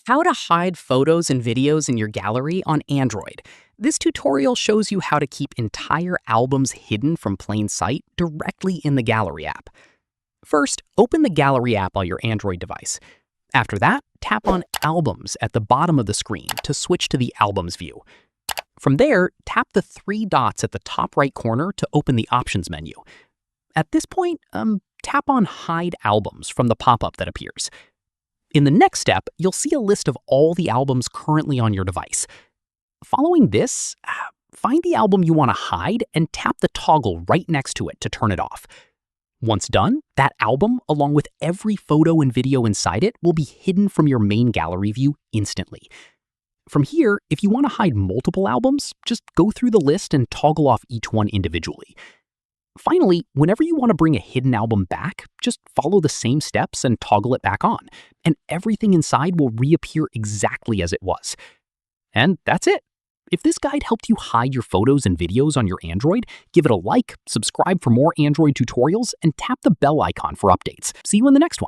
How to hide photos and videos in your gallery on Android. This tutorial shows you how to keep entire albums hidden from plain sight directly in the Gallery app. First, open the Gallery app on your Android device. After that, tap on Albums at the bottom of the screen to switch to the Albums view. From there, tap the three dots at the top right corner to open the Options menu. At this point, tap on Hide Albums from the pop-up that appears. In the next step, you'll see a list of all the albums currently on your device. Following this, find the album you want to hide and tap the toggle right next to it to turn it off. Once done, that album, along with every photo and video inside it, will be hidden from your main gallery view instantly. From here, if you want to hide multiple albums, just go through the list and toggle off each one individually. Finally, whenever you want to bring a hidden album back, just follow the same steps and toggle it back on, and everything inside will reappear exactly as it was. And that's it. If this guide helped you hide your photos and videos on your Android, give it a like, subscribe for more Android tutorials, and tap the bell icon for updates. See you in the next one.